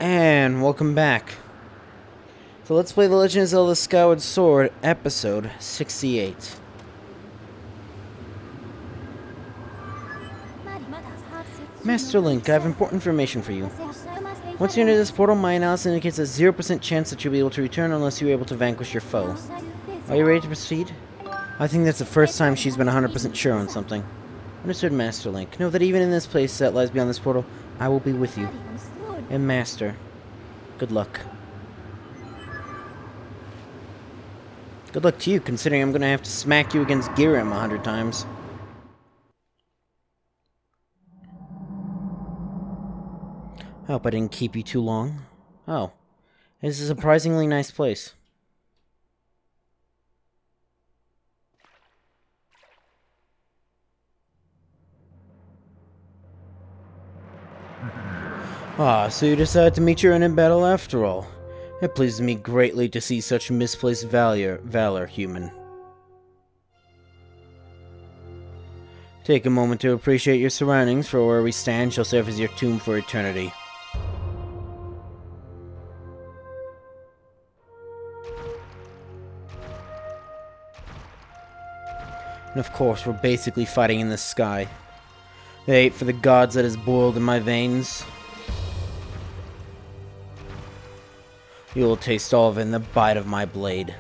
And welcome back. So let's play The Legend of Zelda Skyward Sword, Episode 68. Master Link, I have important information for you. Once you enter this portal, my analysis indicates a 0% chance that you'll be able to return unless you're able to vanquish your foe. Are you ready to proceed? I think that's the first time she's been 100% sure on something. Understood, Master Link. Know that even in this place that lies beyond this portal, I will be with you. And Master, good luck. Good luck to you, considering I'm gonna have to smack you against Zyphreium 100 times. I hope I didn't keep you too long. Oh, this is a surprisingly nice place. Ah, so you decided to meet your end in battle after all. It pleases me greatly to see such misplaced valor, human. Take a moment to appreciate your surroundings, for where we stand shall serve as your tomb for eternity. And of course, we're basically fighting in the sky. The hate for the gods that has boiled in my veins. You will taste all of it in the bite of my blade.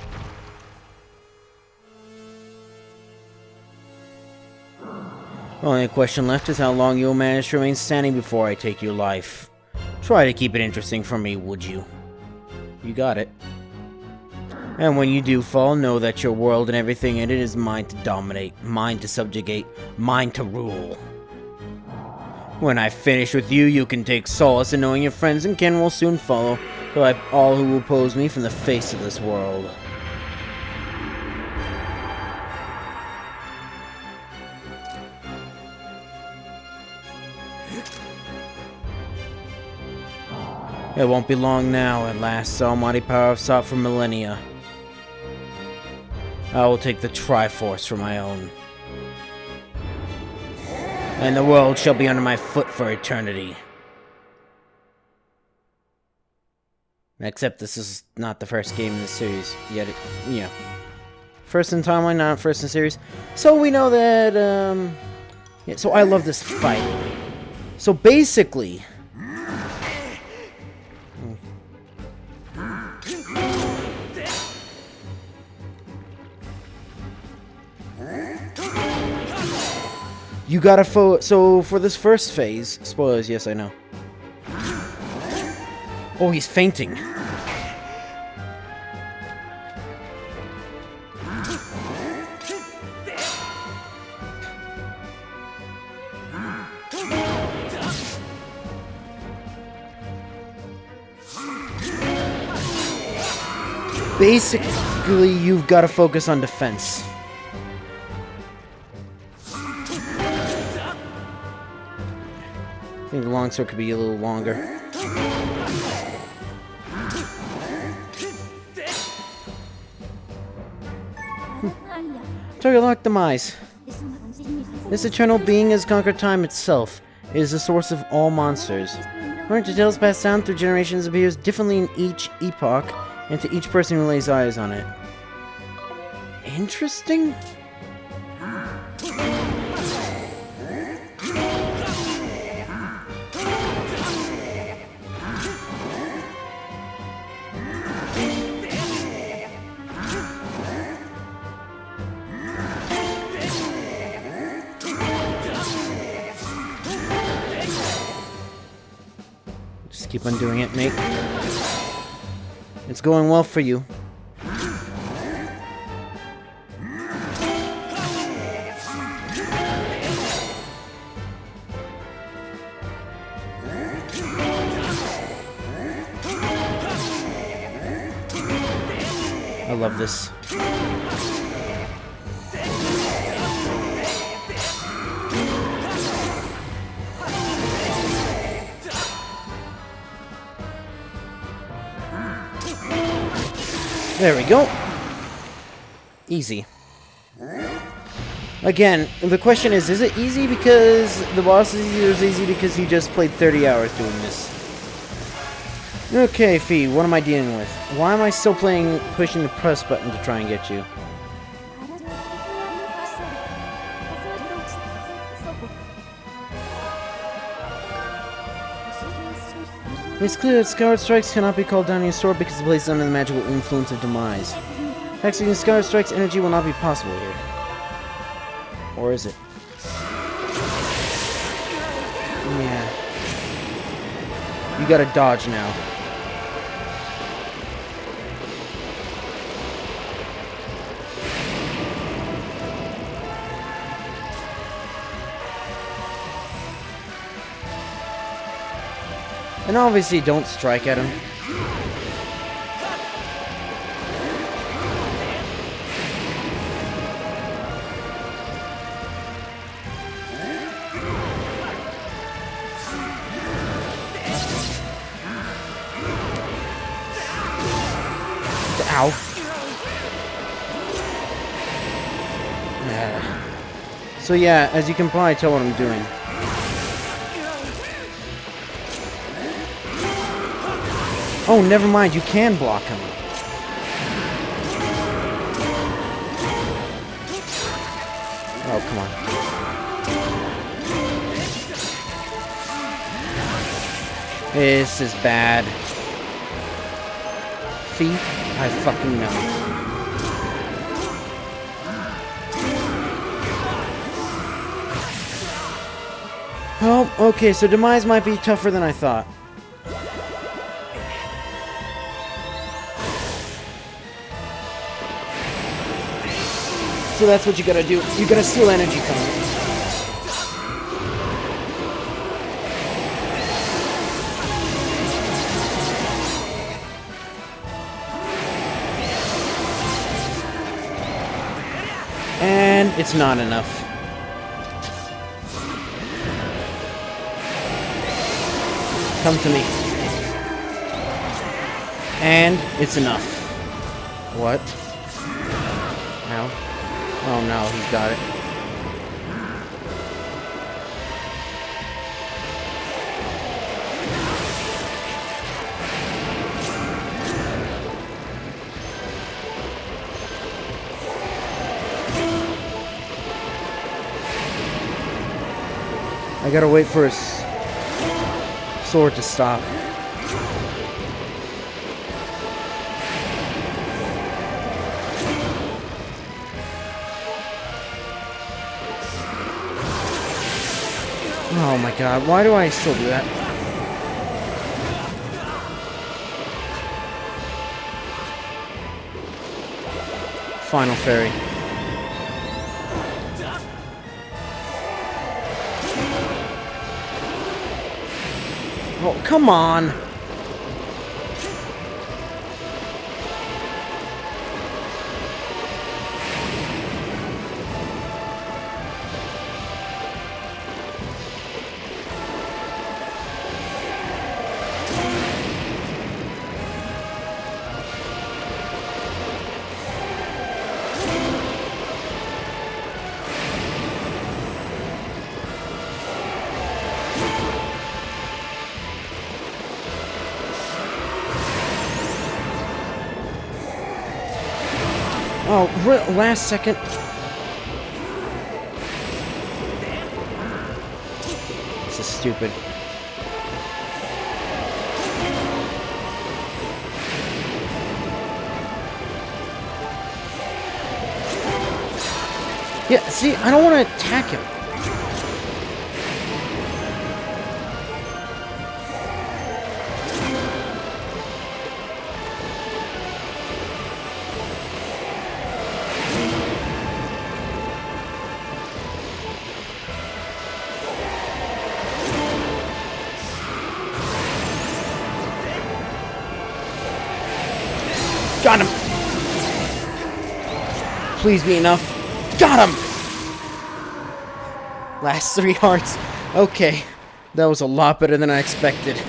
The only question left is how long you will manage to remain standing before I take your life. Try to keep it interesting for me, would you? You got it. And when you do fall, know that your world and everything in it is mine to dominate, mine to subjugate, mine to rule. When I finish with you, you can take solace in knowing your friends and kin will soon follow, like all who oppose me from the face of this world. It won't be long now, at last, the almighty power I've sought for millennia. I will take the Triforce for my own. And the world shall be under my foot for eternity. Except this is not the first game in the series, yet first in timeline, not first in series. So we know that, yeah, so I love this fight. So basically... You gotta so for this first phase, spoilers, yes I know. Oh, he's fainting. Basically, you've got to focus on defense. I think the longsword could be a little longer. Target lock demise. This eternal being has conquered time itself. It is the source of all monsters. According to tales passed down through generations, it appears differently in each epoch, and to each person who lays eyes on it. Interesting? Just keep on doing it, mate. It's going well for you. I love this. There we go. Easy. Again, the question is it easy because the boss is easy, or is it easy because you just played 30 hours doing this? Okay, Fee, what am I dealing with? Why am I still pushing the press button to try and get you? It's clear that Skyward Strikes cannot be called down in your sword because it plays under the magical influence of demise. Executing Skyward Strike's energy will not be possible here. Or is it? Yeah. You gotta dodge now. And obviously, don't strike at him. Ow. So yeah, as you can probably tell what I'm doing. Oh, never mind, you can block him. Oh, come on. This is bad. Feet? I fucking know. Oh, okay, so Demise might be tougher than I thought. So that's what you gotta do. You gotta steal energy from it. And it's not enough. Come to me. And it's enough. What? Ow. Oh no, he's got it. I gotta wait for his sword to stop. Oh my god, why do I still do that? Final fairy. Oh, come on! Oh, last second. This is stupid. Yeah, see, I don't want to attack him. Got him! Please be enough. Got him! Last 3 hearts. Okay. That was a lot better than I expected.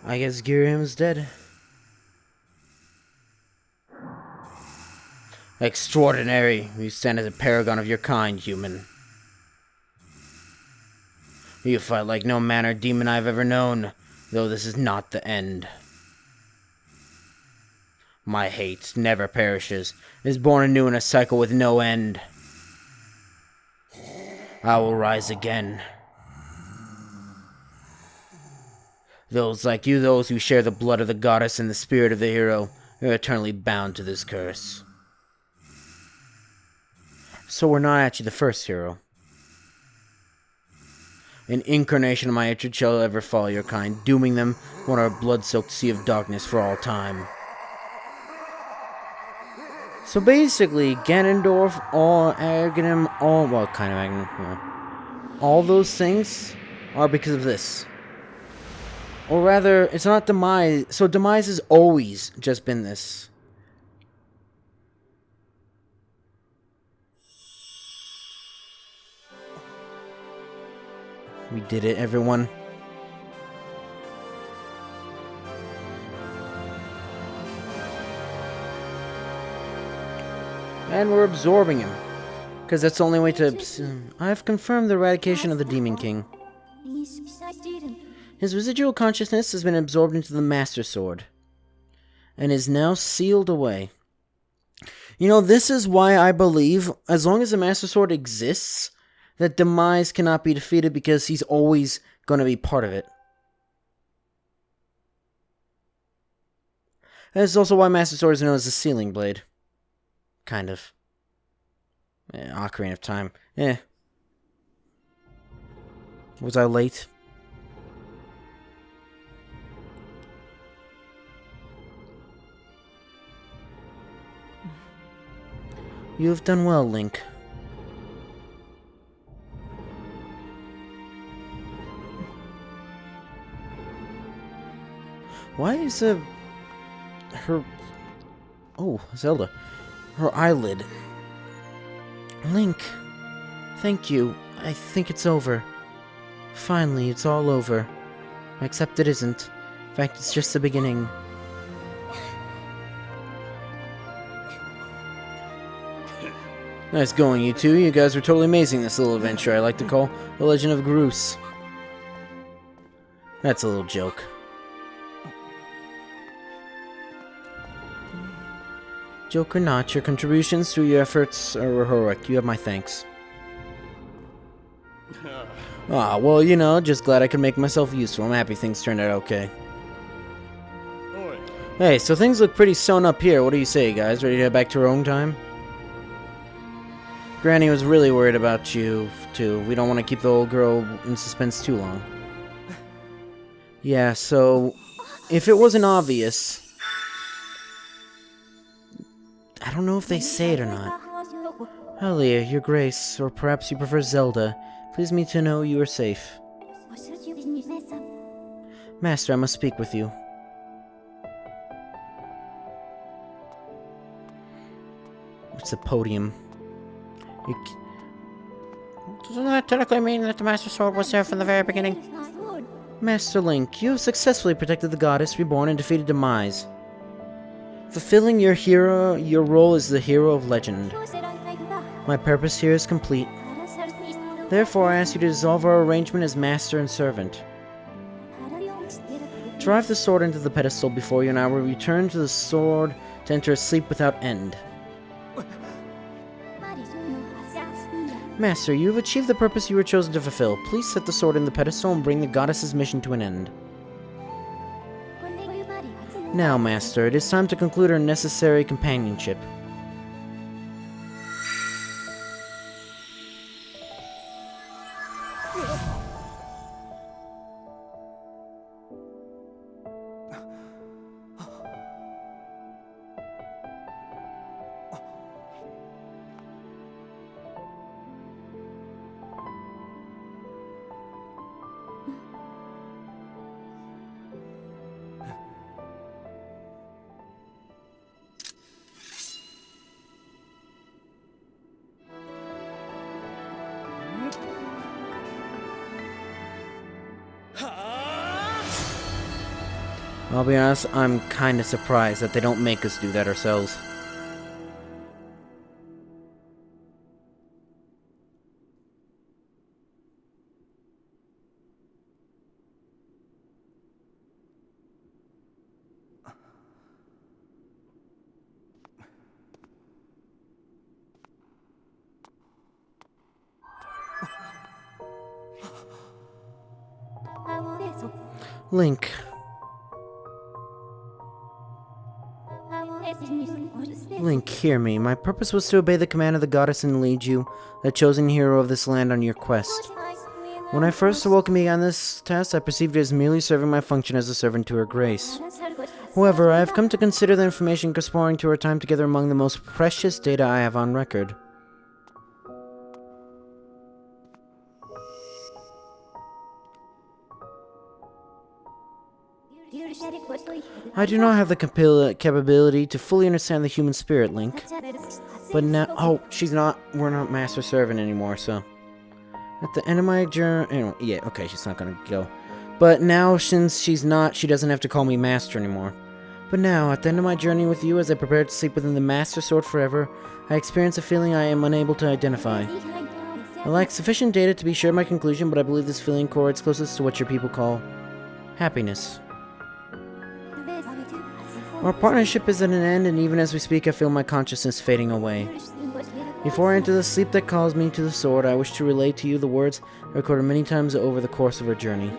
I guess Zyphreium's dead. Extraordinary. You stand as a paragon of your kind, human. You fight like no man or demon I've ever known, though this is not the end. My hate never perishes. It is born anew in a cycle with no end. I will rise again. Those like you, those who share the blood of the goddess and the spirit of the hero, are eternally bound to this curse. So we're not actually the first hero. An incarnation of my hatred shall ever follow your kind, dooming them on our blood-soaked sea of darkness for all time. So basically, Ganondorf, Aghanim, well, kind of Aghanim, all those things are because of this. Or rather, it's not Demise. So Demise has always just been this. We did it, everyone. And we're absorbing him. Because that's the only way to... I've confirmed the eradication of the Demon King. His residual consciousness has been absorbed into the Master Sword. And is now sealed away. You know, this is why I believe, as long as the Master Sword exists, that Demise cannot be defeated, because he's always going to be part of it. And it's also why Master Sword is known as the Sealing Blade. Kind of. Ocarina of Time. Was I late? You have done well, Link. Why is her... Oh, Zelda. Her eyelid. Link. Thank you. I think it's over. Finally, it's all over. Except it isn't. In fact, it's just the beginning. Nice going, you two. You guys were totally amazing this little adventure I like to call The Legend of Groose. That's a little joke. Joke or not, your contributions through your efforts are heroic. You have my thanks. Ah, well, you know, just glad I could make myself useful. I'm happy things turned out okay. Hey, so things look pretty sewn up here. What do you say, guys? Ready to head back to our own time? Granny was really worried about you, too. We don't want to keep the old girl in suspense too long. Yeah, so... if it wasn't obvious... I don't know if they say it or not. Alia, your grace, or perhaps you prefer Zelda. Please me to know you are safe. Master, I must speak with you. It's a podium. Doesn't that technically mean that the Master Sword was there from the very beginning? Master Link, you have successfully protected the goddess reborn and defeated Demise. Fulfilling your role as the hero of legend. My purpose here is complete. Therefore, I ask you to dissolve our arrangement as master and servant. Drive the sword into the pedestal before you, and I will return to the sword to enter a sleep without end. Master, you have achieved the purpose you were chosen to fulfill. Please set the sword in the pedestal and bring the goddess's mission to an end. Now, Master, it is time to conclude our necessary companionship. I'll be honest, I'm kinda surprised that they don't make us do that ourselves. Link. Link, hear me. My purpose was to obey the command of the goddess and lead you, the chosen hero of this land, on your quest. When I first awoke and began this task, I perceived it as merely serving my function as a servant to her grace. However, I have come to consider the information corresponding to our time together among the most precious data I have on record. I do not have the capability to fully understand the human spirit, Link. But now... Oh, we're not Master Servant anymore, so... At the end of my journey... Anyway, yeah, okay, she's not gonna go. But now, since she's not, she doesn't have to call me Master anymore. But now, at the end of my journey with you, as I prepare to sleep within the Master Sword forever, I experience a feeling I am unable to identify. I lack sufficient data to be sure of my conclusion, but I believe this feeling correlates closest to what your people call... happiness. Our partnership is at an end, and even as we speak, I feel my consciousness fading away. Before I enter the sleep that calls me to the sword, I wish to relay to you the words I recorded many times over the course of our journey.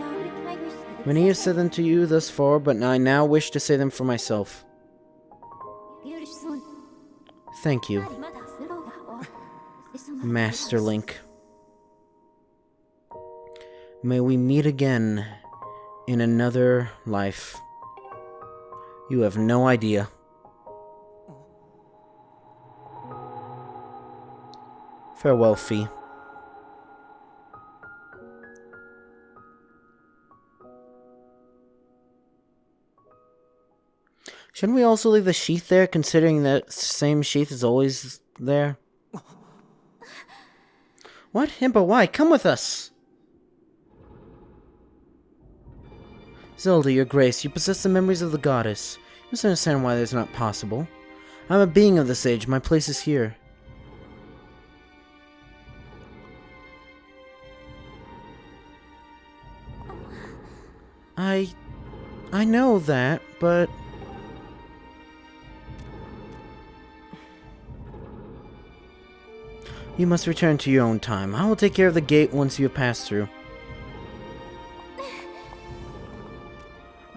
Many have said them to you thus far, but I now wish to say them for myself. Thank you, Master Link. May we meet again in another life. You have no idea. Farewell, Fee. Shouldn't we also leave the sheath there, considering that same sheath is always there? What? Impa, why? Come with us! Zelda, your grace, you possess the memories of the goddess. You must understand why that is not possible. I'm a being of this age. My place is here. I know that, but... You must return to your own time. I will take care of the gate once you have passed through.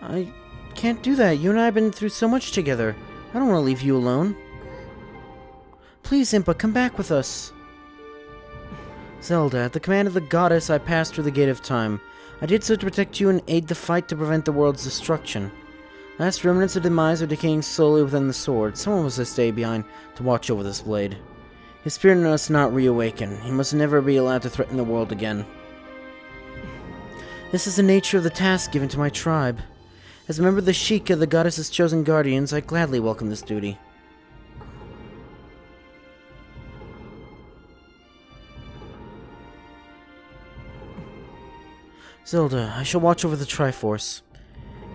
I can't do that. You and I have been through so much together. I don't want to leave you alone. Please, Impa, come back with us. Zelda, at the command of the goddess, I passed through the Gate of Time. I did so to protect you and aid the fight to prevent the world's destruction. Last remnants of demise are decaying slowly within the sword. Someone must stay behind to watch over this blade. His spirit must not reawaken. He must never be allowed to threaten the world again. This is the nature of the task given to my tribe. As a member of the Sheikah, the goddess's chosen guardians, I gladly welcome this duty. Zelda, I shall watch over the Triforce.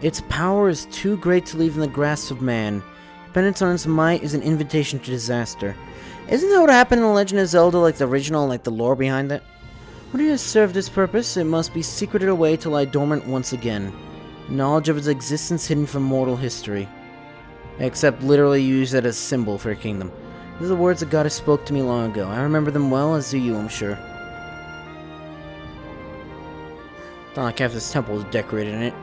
Its power is too great to leave in the grasp of man. Dependence on its might is an invitation to disaster. Isn't that what happened in The Legend of Zelda, like the original, like the lore behind it? When it has served its purpose, it must be secreted away to lie dormant once again. Knowledge of its existence hidden from mortal history. Except literally use it as a symbol for a kingdom. These are the words the goddess spoke to me long ago. I remember them well, as do you, I'm sure. It's not like half this temple is decorated in it.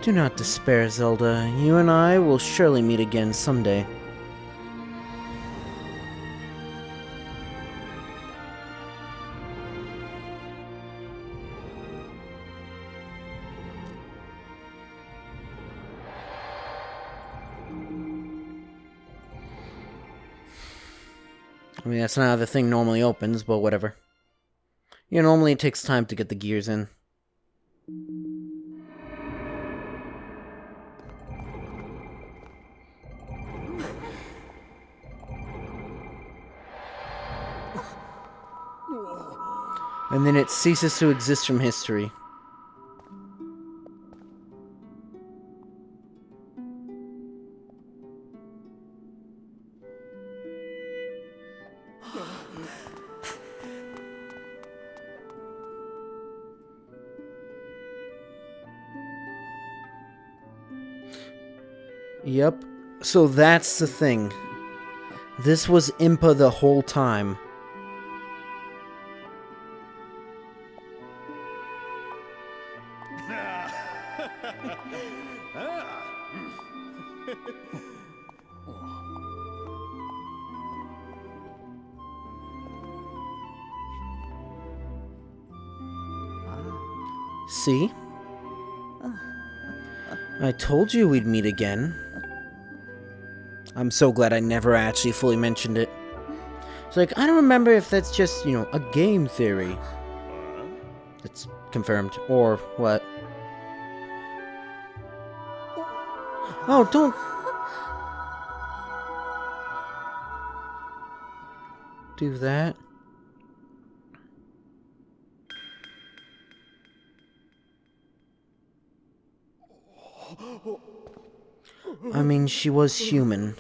Do not despair, Zelda. You and I will surely meet again someday. I mean, that's not how the thing normally opens, but whatever. Normally it takes time to get the gears in. And then it ceases to exist from history. Yep. So that's the thing. This was Impa the whole time. See? I told you we'd meet again. I'm so glad I never actually fully mentioned it. It's like, I don't remember if that's just, a game theory. It's confirmed. Or what? Oh, don't... do that. I mean, she was human.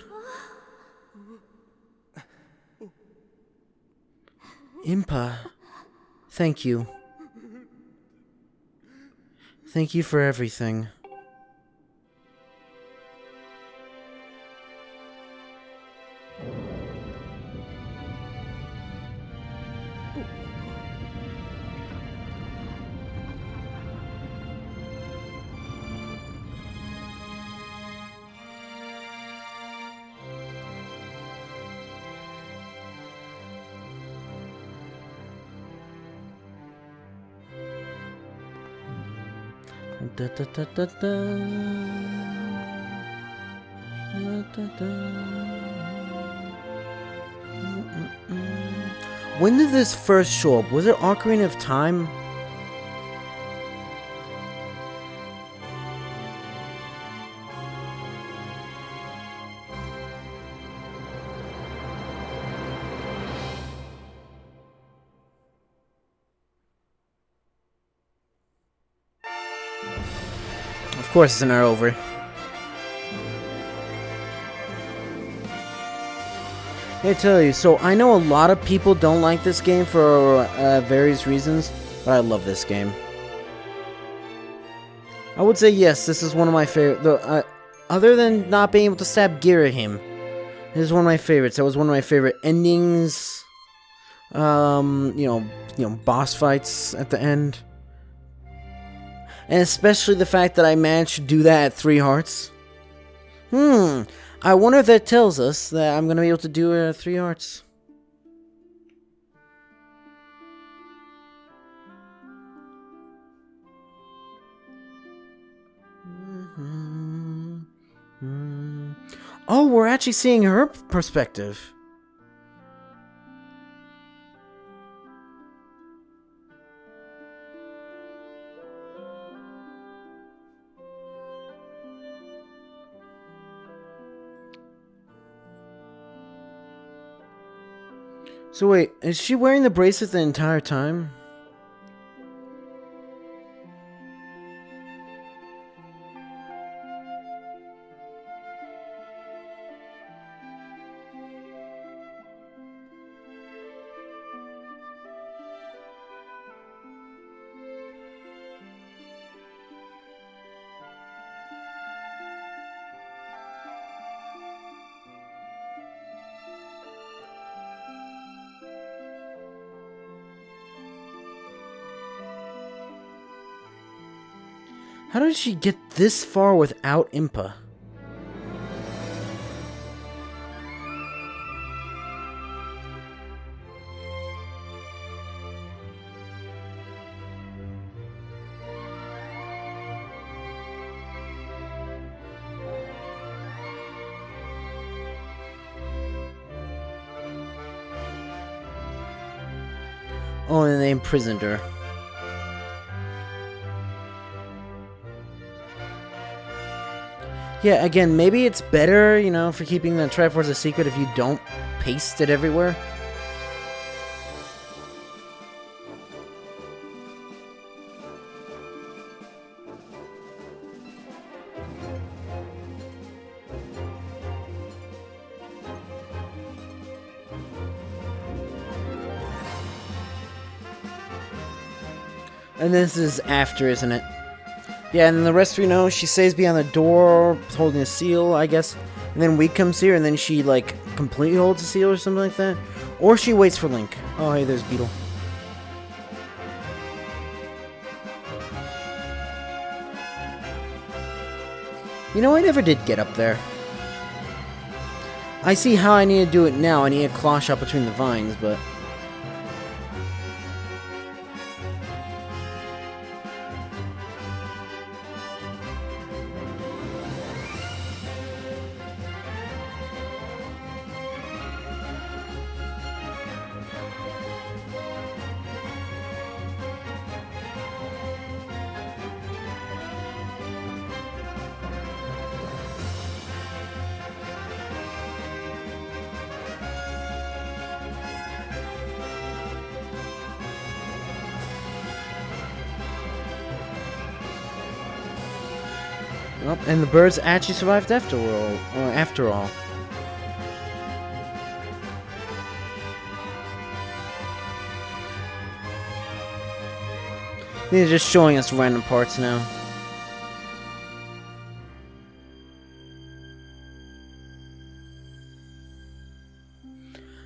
Impa, thank you. Thank you for everything. Da, da, da, da, da. Da, da, da. When did this first show up? Was it Ocarina of Time? Of course it's not over. I tell you, so I know a lot of people don't like this game for various reasons, but I love this game. I would say yes, this is one of my favorite. Other than not being able to stab Girahim, this is one of my favorites. That was one of my favorite endings. Boss fights at the end. And especially the fact that I managed to do that at 3 hearts. I wonder if that tells us that I'm going to be able to do it at 3 hearts. Oh, we're actually seeing her perspective. So wait, is she wearing the bracelet the entire time? How did she get this far without Impa? Oh, and they imprisoned her. Yeah, again, maybe it's better, you know, for keeping the Triforce a secret if you don't paste it everywhere. And this is after, isn't it? Yeah, and then the rest we know, she stays behind the door, holding a seal, I guess. And then Weed comes here, and then she, like, completely holds a seal or something like that. Or she waits for Link. Oh, hey, there's Beetle. You know, I never did get up there. I see how I need to do it now. I need a claw shot between the vines, but... Oh, and the birds actually survived after all. They're just showing us random parts now.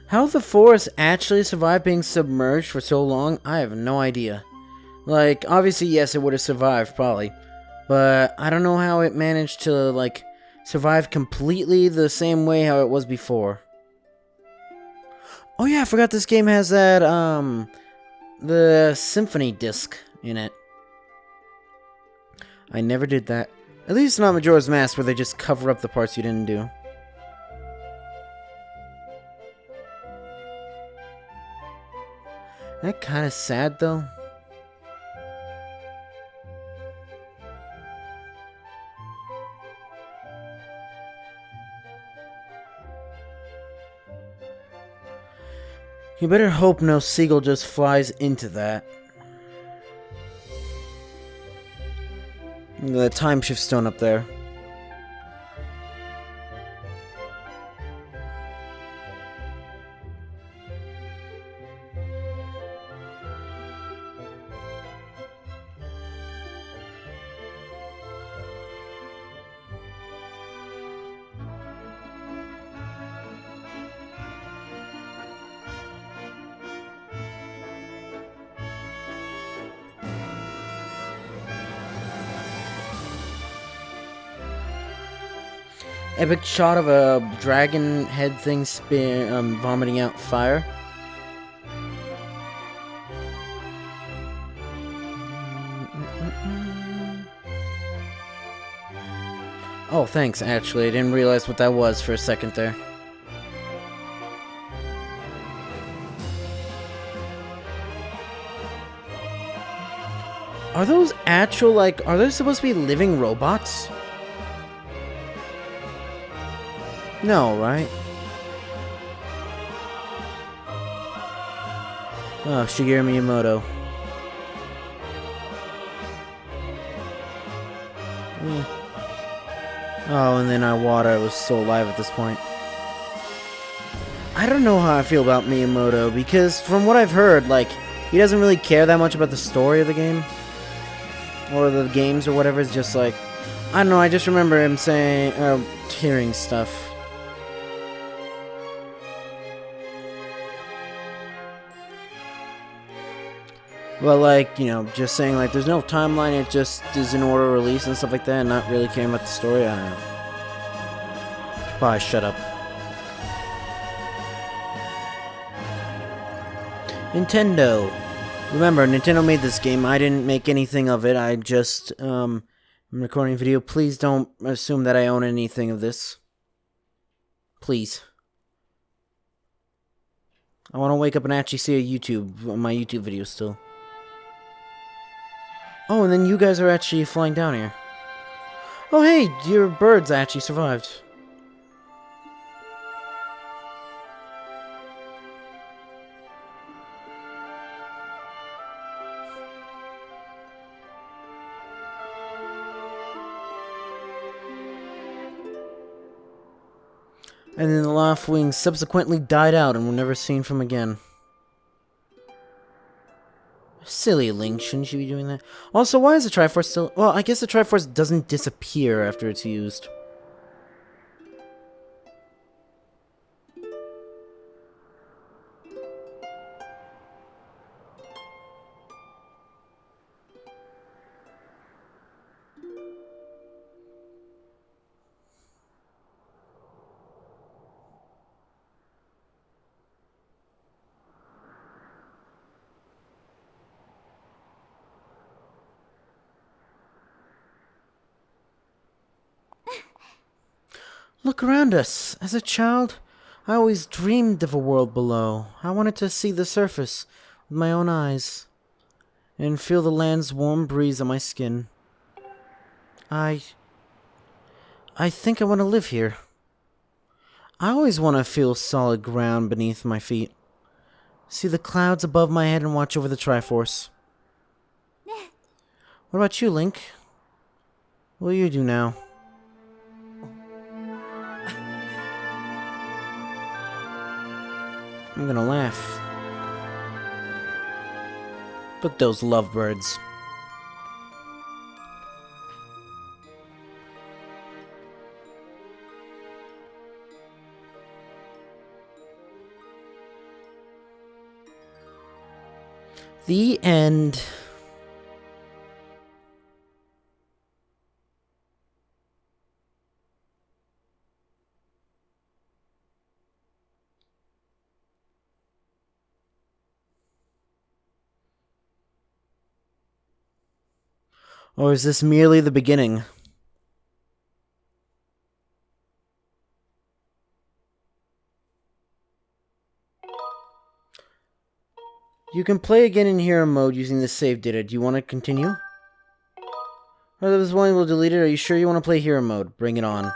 How the forest actually survived being submerged for so long, I have no idea. Like, obviously, yes, it would have survived, probably. But I don't know how it managed to, like, survive completely the same way how it was before. Oh yeah, I forgot this game has that, the symphony disc in it. I never did that. At least not Majora's Mask, where they just cover up the parts you didn't do. That kind of sad, though. You better hope no seagull just flies into that. The time shift stone up there. Epic shot of a dragon head thing vomiting out fire. Oh, thanks, actually. I didn't realize what that was for a second there. Are those actual, like, are they supposed to be living robots? No, right? Oh, Shigeru Miyamoto. Oh, and then Iwata was still alive at this point. I don't know how I feel about Miyamoto, because from what I've heard, like, he doesn't really care that much about the story of the game. Or the games or whatever. It's just like, I don't know, I just remember him saying, hearing stuff. Well, like, you know, just saying, like, there's no timeline, it just is in order of release and stuff like that, and not really caring about the story, I don't know. Bye, shut up. Nintendo. Remember, Nintendo made this game, I didn't make anything of it, I just, I'm recording a video, please don't assume that I own anything of this. Please. I want to wake up and actually see my YouTube video still. Oh, and then you guys are actually flying down here. Oh, hey, your birds actually survived. And then the Laughwings subsequently died out and were never seen from again. Silly Link, shouldn't you be doing that? Also, why is the Triforce still... Well, I guess the Triforce doesn't disappear after it's used. Look around us. As a child, I always dreamed of a world below. I wanted to see the surface with my own eyes and feel the land's warm breeze on my skin. I think I want to live here. I always want to feel solid ground beneath my feet. See the clouds above my head and watch over the Triforce. What about you, Link? What will you do now? I'm gonna laugh. Look, those lovebirds. The end. Or is this merely the beginning? You can play again in hero mode using the save data. Do you want to continue? Or this one will delete it. Are you sure you want to play hero mode? Bring it on.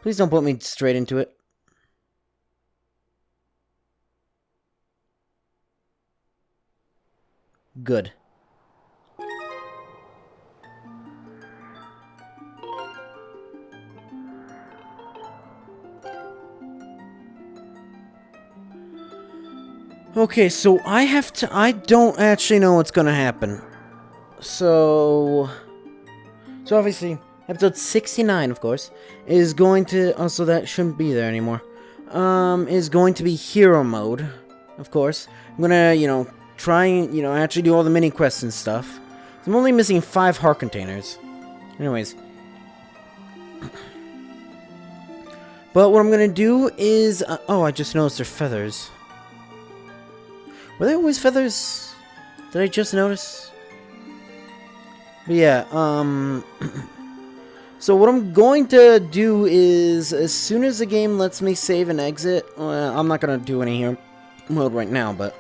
Please don't put me straight into it. Good. Okay, so I don't actually know what's gonna happen. So obviously, episode 69, of course, is going to, also that shouldn't be there anymore, is going to be hero mode, of course. I'm gonna, try and, actually do all the mini quests and stuff. I'm only missing 5 heart containers. Anyways. But what I'm gonna do is, oh, I just noticed they're feathers. Were they always feathers? Did I just notice? But yeah, so what I'm going to do is, as soon as the game lets me save and exit, I'm not going to do any hero mode right now, but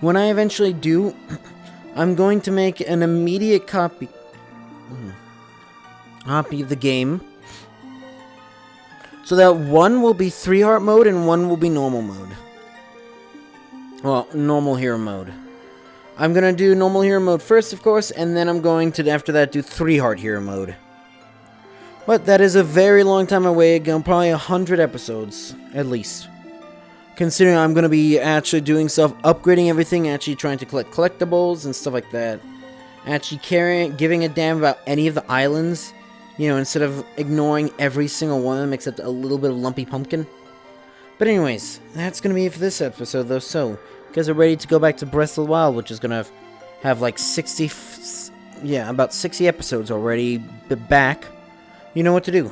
when I eventually do, I'm going to make an immediate copy of the game, so that one will be 3-heart mode and one will be normal mode. Well, normal hero mode. I'm gonna do normal hero mode first, of course, and then I'm going to, after that, do 3-heart hero mode. But that is a very long time away, probably 100 episodes, at least. Considering I'm gonna be actually doing stuff, upgrading everything, actually trying to collect collectibles and stuff like that. Actually giving a damn about any of the islands, instead of ignoring every single one of them except a little bit of Lumpy Pumpkin. But anyways, that's gonna be it for this episode, though, so you guys are ready to go back to Breath of the Wild, which is gonna have like 60, about 60 episodes already back. You know what to do.